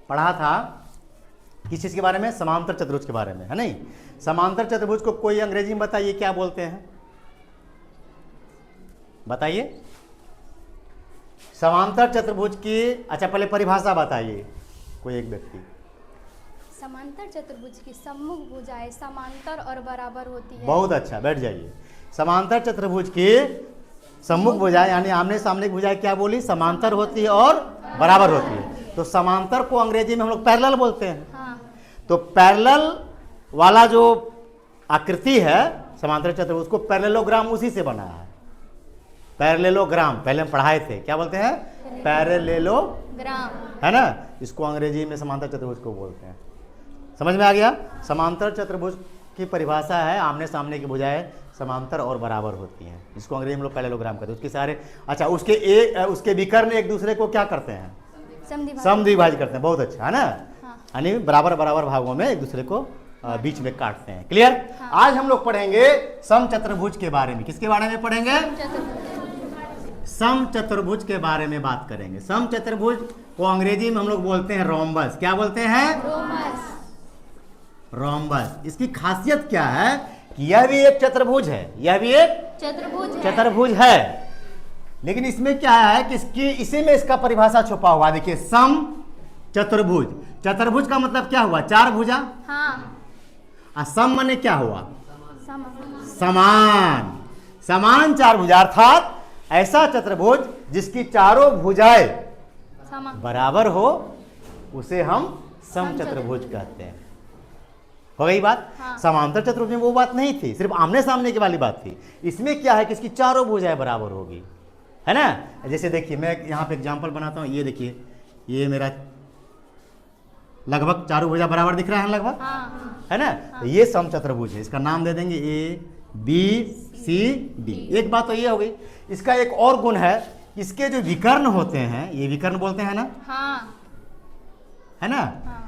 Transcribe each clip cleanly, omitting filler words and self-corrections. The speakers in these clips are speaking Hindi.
पढ़ा था किस चीज के बारे में, समांतर चतुर्भुज के बारे में, है नहीं। समांतर चतुर्भुज को कोई अंग्रेजी में बताइए क्या बोलते हैं, बताइए। समांतर चतुर्भुज की अच्छा पहले परिभाषा बताइए कोई एक व्यक्ति। समांतर चतुर्भुज की सम्मुख भुजाएं समांतर और बराबर होती है। बहुत अच्छा, बैठ जाइए। समांतर चतुर्भुज की सम्मुख भुजाएं यानी आमने सामने की भुजाएं क्या बोली, समांतर होती है और बराबर होती है। तो समांतर को अंग्रेजी में हम लोग पैरेलल बोलते हैं। हाँ। तो पैरेलल वाला जो आकृति है समांतर चतुर्भुज को पैरेललोग्राम उसी से बना है। पैरेललोग्राम पहले हम पढ़ाए थे, क्या बोलते हैं, पैरेललोग्राम, है ना। इसको अंग्रेजी में समांतर चतुर्भुज को बोलते हैं। समझ में आ गया। समांतर चतुर्भुज की परिभाषा है आमने सामने की भुजाएं समांतर और बराबर होती हैं। इसको अंग्रेजी में लोग पैरेललोग्राम कहते हैं। उसके सारे अच्छा उसके विकर्ण एक दूसरे को क्या करते हैं, समद्विभाजित करते हैं। बहुत अच्छा, है ना। यानी बराबर बराबर भागों में एक दूसरे को बीच में काटते हैं। क्लियर। आज हम लोग पढ़ेंगे समचतुर्भुज के बारे में। किसके बारे में पढ़ेंगे, समचतुर्भुज के बारे में बात करेंगे। समचतुर्भुज को अंग्रेजी में हम लोग बोलते हैं रोम्बस। क्या बोलते हैं, रोम्बस। इसकी खासियत क्या है कि यह भी एक चतुर्भुज है, यह भी एक चतुर्भुज है। लेकिन इसमें क्या है कि इसी में इसका परिभाषा छुपा हुआ। देखिए सम चतुर्भुज, चतुर्भुज का मतलब क्या हुआ, चार भुजा। हाँ। सम माने क्या हुआ, समान, समान चार भुजा, अर्थात ऐसा चतुर्भुज जिसकी चारों भुजाएं बराबर हो उसे हम समचतुर्भुज कहते हैं। हो गई बात। हाँ। समांतर चतुर्भुज में वो बात नहीं थी, सिर्फ आमने सामने की वाली बात थी। इसमें क्या है कि इसकी चारों भुजाएं बराबर होगी, है ना। जैसे देखिए मैं यहाँ पे एग्जांपल बनाता हूँ। ये देखिए ये मेरा लगभग चारों भुजा बराबर दिख रहा है लगभग। हाँ। है ना। हाँ। तो ये समचतुर्भुज है। इसका नाम दे देंगे ए बी सी डी। एक बात तो ये हो गई। इसका एक और गुण है, इसके जो विकर्ण होते हैं, ये विकर्ण बोलते हैं ना। हाँ। है ना। हाँ।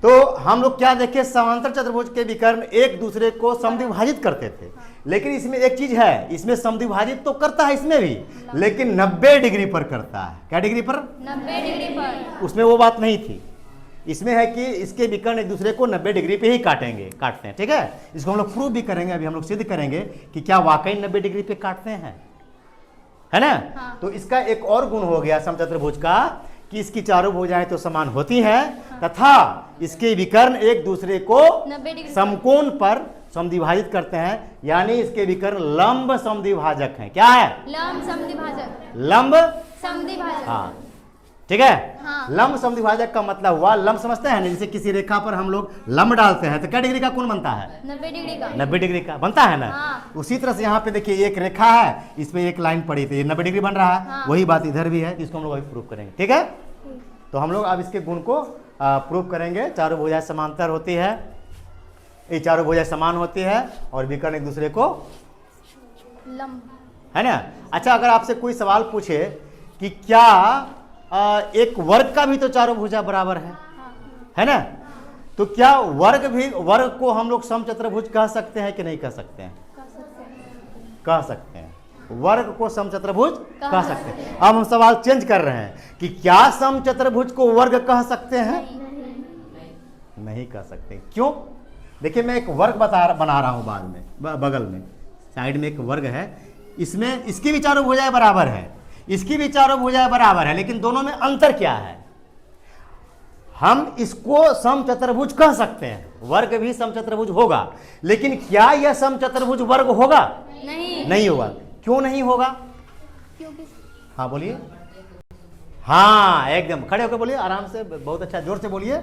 तो हम लोग क्या देखे, समांतर चतुर्भुज के विकर्ण एक दूसरे को समद्विभाजित करते थे। हाँ। लेकिन इसमें एक चीज है, इसमें समद्विभाजित तो करता है इसमें भी, लेकिन 90 डिग्री पर करता है। क्या डिग्री पर, 90 डिग्री पर। उसमें वो बात नहीं थी। इसमें है कि इसके विकर्ण एक दूसरे को 90 डिग्री पे ही काटते हैं। ठीक है। इसको हम लोग प्रूव भी करेंगे, अभी हम लोग सिद्ध करेंगे कि क्या वाकई 90 डिग्री पे काटते हैं, है ना। हाँ। तो इसका एक और गुण हो गया समचतुर्भुज का कि इसकी चारों भुजाएं तो समान होती हैं। हाँ। तथा इसके विकर्ण एक दूसरे को समकोण पर समद्विभाजित करते हैं, यानी इसके विकर्ण लंब समद्विभाजक हैं। क्या है, लंब समद्विभाजक, लंब समद्विभाजक। हाँ ठीक है। हाँ। लंब समद्विभाजक का मतलब हुआ, लंब समझते हैं ना, जैसे किसी रेखा पर हम लोग लंब डालते हैं तो क्या डिग्री का कोण बनता है, 90 डिग्री का, 90 डिग्री का बनता है ना। हाँ। उसी तरह से यहाँ पे देखिए एक रेखा है, इसमें एक लाइन पड़ी थी, ये 90 डिग्री बन रहा है। हाँ। वही बात इधर भी है, इसको हम लोग अभी प्रूव करेंगे। ठीक है। तो हम लोग अब इसके गुण को प्रूव करेंगे। चारों भुजाएं समांतर होती है, ये चारों भुजाएं समान होती है और विकर्ण एक दूसरे को लंब, है ना। अच्छा, अगर आपसे कोई सवाल पूछे कि क्या एक वर्ग का भी तो चारों भुजा बराबर है ना, तो क्या वर्ग को हम लोग समचतुर्भुज कह सकते हैं कि नहीं कह सकते हैं? कह सकते हैं। वर्ग को समचतुर्भुज कह सकते हैं। अब हम सवाल चेंज कर रहे हैं कि क्या समचतुर्भुज को वर्ग कह सकते हैं? नहीं कह सकते। क्यों? देखिए मैं एक वर्ग बना रहा हूं बाद में, बगल में साइड में एक वर्ग है, इसमें इसकी भी चारों भुजाएं बराबर है, इसकी भी चारों भुजाएं बराबर है, लेकिन दोनों में अंतर क्या है? हम इसको समचतुर्भुज कह सकते हैं, वर्ग भी समचतुर्भुज होगा, लेकिन क्या यह समचतुर्भुज वर्ग होगा? नहीं होगा। क्यों नहीं होगा? क्योंकि हाँ बोलिए। हाँ एकदम खड़े होकर बोलिए, आराम से, बहुत अच्छा, जोर से बोलिए।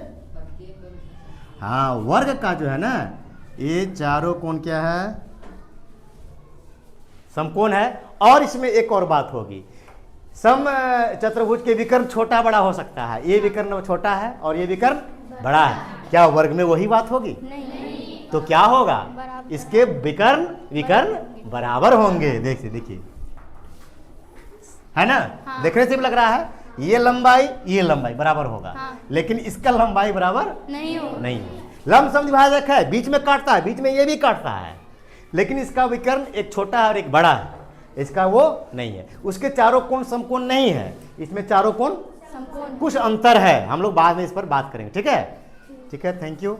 हाँ, वर्ग का जो है ना, ये चारों कोण क्या है? समकोण है। और इसमें एक और बात होगी, सम चतुर्भुज के विकर्ण छोटा बड़ा हो सकता है, ये विकर्ण छोटा है और ये विकर्ण बड़ा है। क्या वर्ग में वही बात होगी? नहीं। तो क्या होगा? इसके विकर्ण बराबर होंगे। देखिए है ना। हाँ। देखने से भी लग रहा है ये लंबाई बराबर होगा। हाँ। लेकिन इसका लंबाई बराबर नहीं हो। लंब समद्विभाजक है, बीच में काटता है, बीच में ये भी काटता है, लेकिन इसका विकर्ण एक छोटा है और एक बड़ा है, इसका वो नहीं है। उसके चारों कोण समकोण नहीं है, इसमें चारों कोण समकोण कुछ अंतर है, हम लोग बाद में इस पर बात करेंगे। ठीक है, ठीक है, थैंक यू।